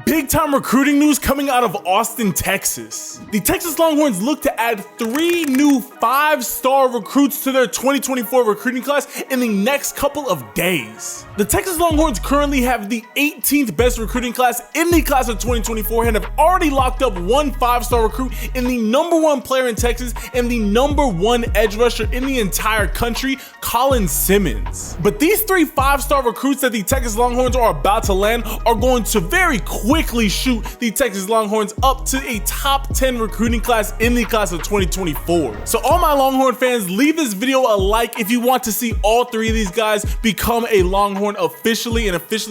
big time recruiting news coming out of Austin, Texas. The Texas Longhorns look to add 3 new 5-star recruits to their 2024 recruiting class in the next couple of days. The Texas Longhorns currently have the 18th best recruiting class in the class of 2024 and have already locked up 1 5-star recruit in the #1 player in Texas and the #1 edge rusher in the entire country, Colin Simmons. But these 3 5-star recruits that the Texas Longhorns are about to land are going to very quickly shoot the Texas Longhorns up to a top 10 recruiting class in the class of 2024. So all my Longhorn fans, leave this video a like if you want to see all 3 of these guys become a Longhorn officially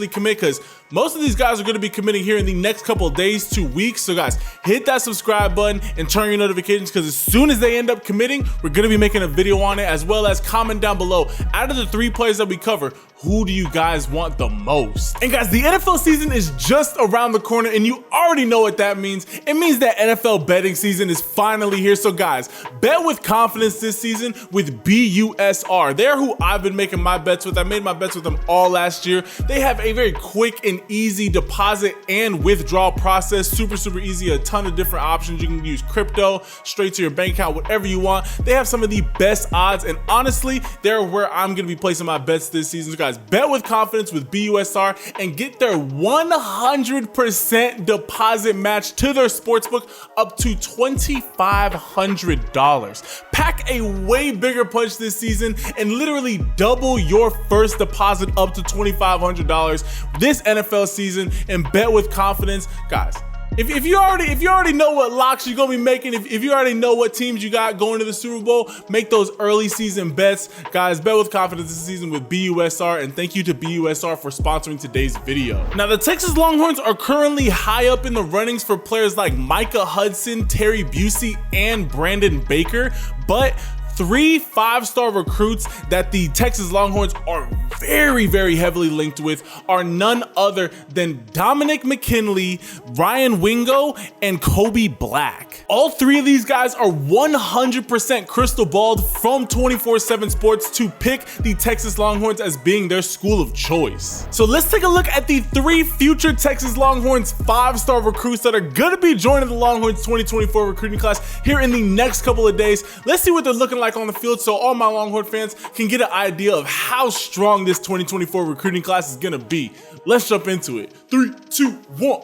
commit, because most of these guys are going to be committing here in the next couple of days to weeks. So guys, hit that subscribe button and turn your notifications, because as soon as they end up committing, we're going to be making a video on it, as well as comment down below, out of the 3 players that we cover, who do you guys want the most? And guys, the NFL season is just around the corner, and you already know what that means. It means that NFL betting season is finally here. So guys, bet with confidence this season with BUSR. They're who I've been making my bets with. I made my bets with them all last year. They have a very quick and easy deposit and withdrawal process. Super easy. A ton of different options. You can use crypto, straight to your bank account, whatever you want. They have some of the best odds, and honestly, they're where I'm going to be placing my bets this season. So guys, bet with confidence with BUSR and get their 100% deposit match to their sportsbook up to $2,500. Pack a way bigger punch this season and literally double your first deposit up to $2,500 this NFL season, and bet with confidence. Guys, if you already know what locks you're gonna be making, if you already know what teams you got going to the Super Bowl, make those early season bets. Guys, bet with confidence this season with BUSR, and thank you to BUSR for sponsoring today's video. Now, the Texas Longhorns are currently high up in the runnings for players like Micah Hudson, Terry Busey, and Brandon Baker, but 3 5-star recruits that the Texas Longhorns are very heavily linked with are none other than Dominick McKinley, Ryan Wingo, and Kobe Black. All 3 of these guys are 100% crystal balled from 24/7 Sports to pick the Texas Longhorns as being their school of choice. So let's take a look at the 3 future Texas Longhorns 5-star recruits that are gonna be joining the Longhorns 2024 recruiting class here in the next couple of days. Let's see what they're looking like on the field, so all my Longhorn fans can get an idea of how strong this 2024 recruiting class is gonna be. Let's jump into it. 3, 2, 1.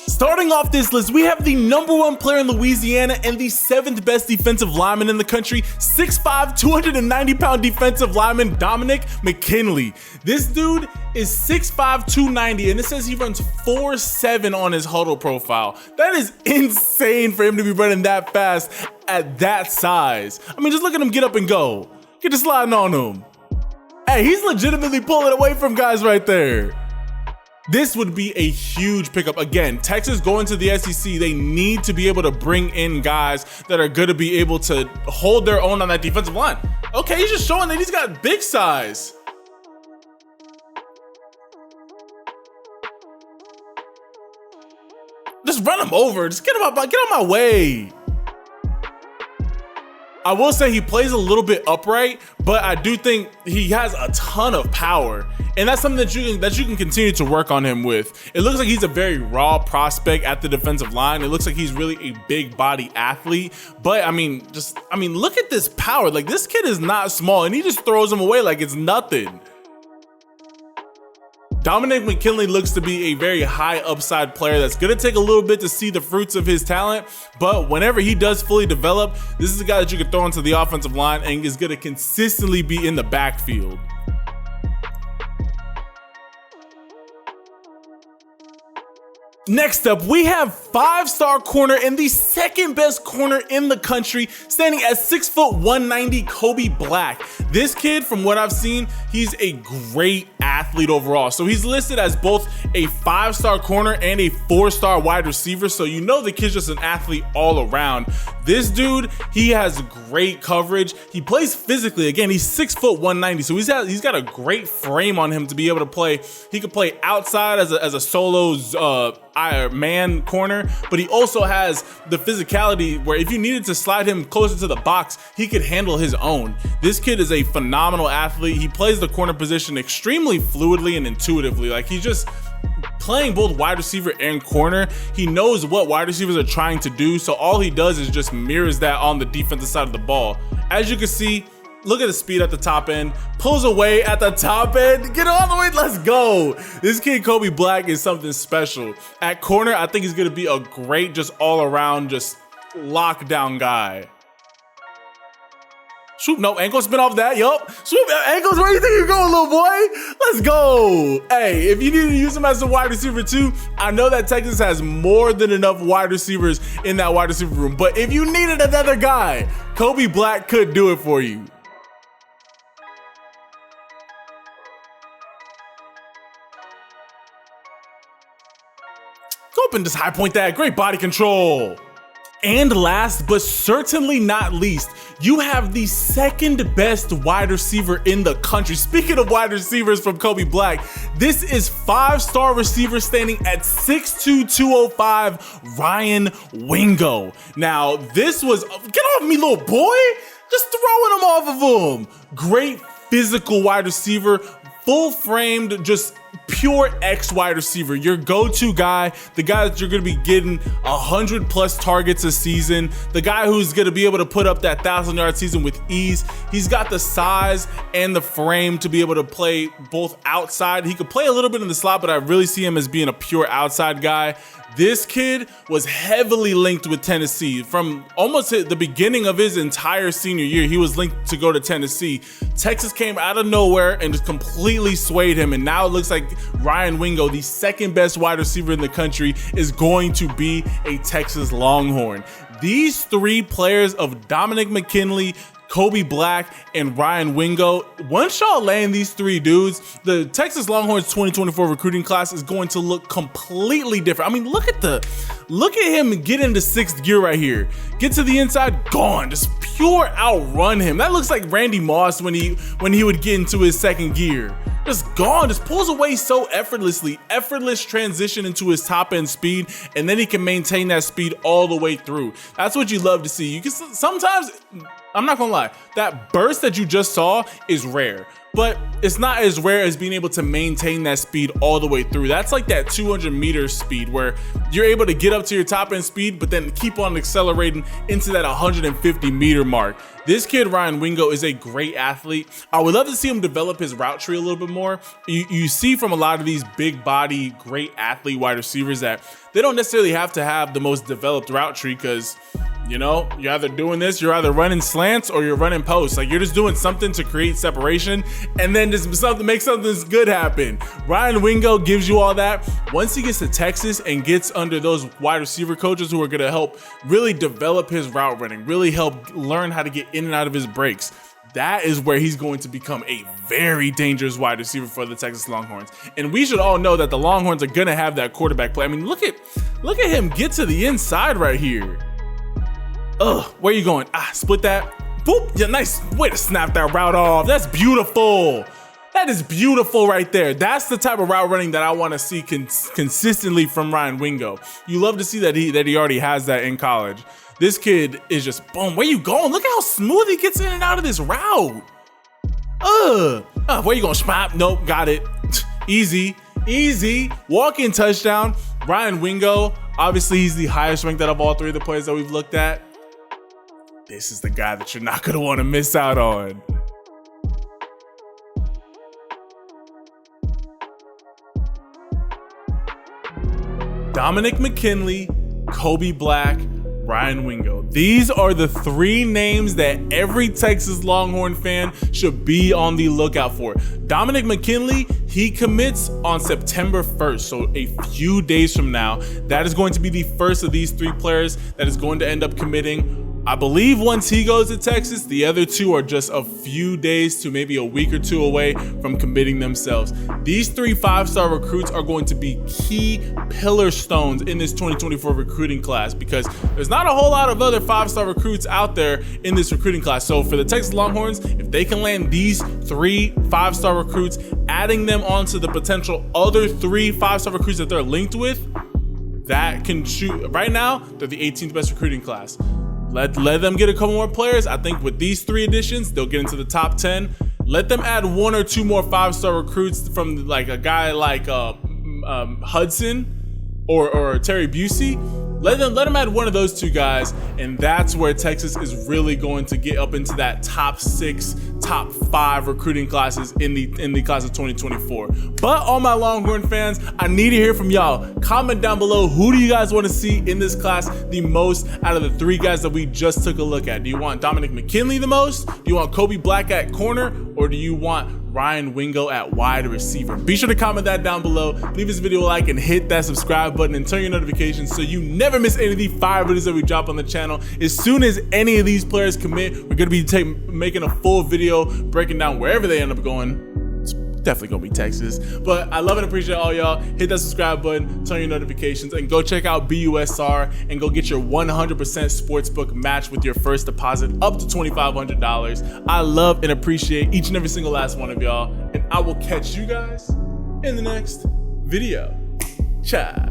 Starting off this list, we have the #1 player in Louisiana and the 7th best defensive lineman in the country, 6'5", 290-pound defensive lineman Dominick McKinley. This dude is 6'5", 290, and it says he runs 4.7 on his huddle profile. That is insane for him to be running that fast at that size. I mean, just look at him get up and go. Get the sliding on him. Hey, he's legitimately pulling away from guys right there. This would be a huge pickup. Again, Texas going to the SEC, they need to be able to bring in guys that are going to be able to hold their own on that defensive line. Okay, he's just showing that he's got big size. Just run him over. Just get out my way. I will say he plays a little bit upright, but I do think he has a ton of power, and that's something that you can continue to work on him with. It looks like he's a very raw prospect at the defensive line. It looks like he's really a big body athlete, but I mean, look at this power. Like, this kid is not small, and he just throws him away like it's nothing. Dominick McKinley looks to be a very high upside player that's going to take a little bit to see the fruits of his talent, but whenever he does fully develop, this is a guy that you can throw into the offensive line and is going to consistently be in the backfield. Next up, we have 5-star corner and the 2nd best corner in the country, standing at 6', 190, Kobe Black. This kid, from what I've seen, he's a great athlete overall. So he's listed as both a 5-star corner and a 4-star wide receiver. So you know the kid's just an athlete all around. This dude, he has great coverage. He plays physically. Again, he's 6', 190. So he's got a great frame on him to be able to play. He could play outside as a solo man corner, but he also has the physicality where if you needed to slide him closer to the box, he could handle his own. This kid is a phenomenal athlete. He plays the corner position extremely fluidly and intuitively. Like, he just playing both wide receiver and corner, he knows what wide receivers are trying to do. So all he does is just mirrors that on the defensive side of the ball. As you can see, look at the speed at the top end, pulls away at the top end, get all the way, let's go. This kid, Kobe Black, is something special. At corner, I think he's gonna be a great, just all around, just lockdown guy. Swoop, no, ankle spin off that, yup. Swoop, ankles, where do you think you're going, little boy? Let's go. Hey, if you need to use him as a wide receiver too, I know that Texas has more than enough wide receivers in that wide receiver room, but if you needed another guy, Kobe Black could do it for you. Go up and just high point that, great body control. And last, but certainly not least, you have the second best wide receiver in the country. Speaking of wide receivers from Kobe Black, this is 5-star receiver standing at 6'2", 205, Ryan Wingo. Now, this was, get off me, little boy. Just throwing him off of him. Great physical wide receiver, full-framed, just pure X wide receiver, your go-to guy, the guy that you're going to be getting 100+ targets a season, the guy who's going to be able to put up that 1,000-yard season with ease. He's got the size and the frame to be able to play both outside. He could play a little bit in the slot, but I really see him as being a pure outside guy. This kid was heavily linked with Tennessee. From almost the beginning of his entire senior year, he was linked to go to Tennessee. Texas came out of nowhere and just completely swayed him, and now it looks like Ryan Wingo, the second best wide receiver in the country, is going to be a Texas Longhorn. These three players of Dominick McKinley, Kobe Black, and Ryan Wingo, once y'all land these three dudes, the Texas Longhorns 2024 recruiting class is going to look completely different. I mean, look at him get into sixth gear right here. Get to the inside, gone, just pure outrun him. That looks like Randy Moss when he would get into his second gear. Just gone, just pulls away so effortlessly, effortless transition into his top end speed, and then he can maintain that speed all the way through. That's what you love to see. You can sometimes, I'm not gonna lie, that burst that you just saw is rare, but it's not as rare as being able to maintain that speed all the way through. That's like that 200-meter speed where you're able to get up to your top end speed, but then keep on accelerating into that 150-meter mark. This kid, Ryan Wingo, is a great athlete. I would love to see him develop his route tree a little bit more. You see from a lot of these big body, great athlete wide receivers that they don't necessarily have to have the most developed route tree because, you know, you're either doing this, you're either running slants or you're running posts. Like, you're just doing something to create separation and then just make something good happen. Ryan Wingo gives you all that. Once he gets to Texas and gets under those wide receiver coaches who are going to help really develop his route running, really help learn how to get in and out of his breaks, that is where he's going to become a very dangerous wide receiver for the Texas Longhorns. And we should all know that the Longhorns are going to have that quarterback play. I mean, look at him get to the inside right here. Where you going? Split that. Boop. Yeah, nice way to snap that route off. That's beautiful. That is beautiful right there. That's the type of route running that I want to see consistently from Ryan Wingo. You love to see that he already has that in college. This kid is just, boom, where you going? Look how smooth he gets in and out of this route. Where you going? Spot? Nope, got it. Easy. Walk-in touchdown. Ryan Wingo, obviously he's the highest ranked out of all three of the players that we've looked at. This is the guy that you're not going to want to miss out on. Dominick McKinley, Kobe Black, Ryan Wingo. These are the three names that every Texas Longhorn fan should be on the lookout for. Dominick McKinley, he commits on September 1st, so a few days from now. That is going to be the first of these three players that is going to end up committing. I believe once he goes to Texas, the other two are just a few days to maybe a week or two away from committing themselves. These three 5-star recruits are going to be key pillar stones in this 2024 recruiting class because there's not a whole lot of other 5-star recruits out there in this recruiting class. So for the Texas Longhorns, if they can land these three 5-star recruits, adding them onto the potential other three 5-star recruits that they're linked with, that can shoot. Right now, they're the 18th best recruiting class. Let them get a couple more players. I think with these three additions, they'll get into the top 10. Let them add one or two more 5-star recruits from like a guy like Hudson or Terry Busey. Let them add one of those two guys, and that's where Texas is really going to get up into that top 6, top 5 recruiting classes in the class of 2024. But all my Longhorn fans, I need to hear from y'all. Comment down below, who do you guys want to see in this class the most out of the 3 guys that we just took a look at? Do you want Dominick McKinley the most? Do you want Kobe Black at corner? Or do you want Ryan Wingo at wide receiver? Be sure to comment that down below. Leave this video a like and hit that subscribe button and turn your notifications so you never miss any of the fire videos that we drop on the channel. As soon as any of these players commit, we're gonna be making a full video breaking down wherever they end up going. It's definitely gonna be Texas. But I love and appreciate all y'all. Hit that subscribe button, turn your notifications, and go check out BUSR and go get your 100% sportsbook match with your first deposit up to $2,500. I love and appreciate each and every single last one of y'all, and I will catch you guys in the next video. Ciao.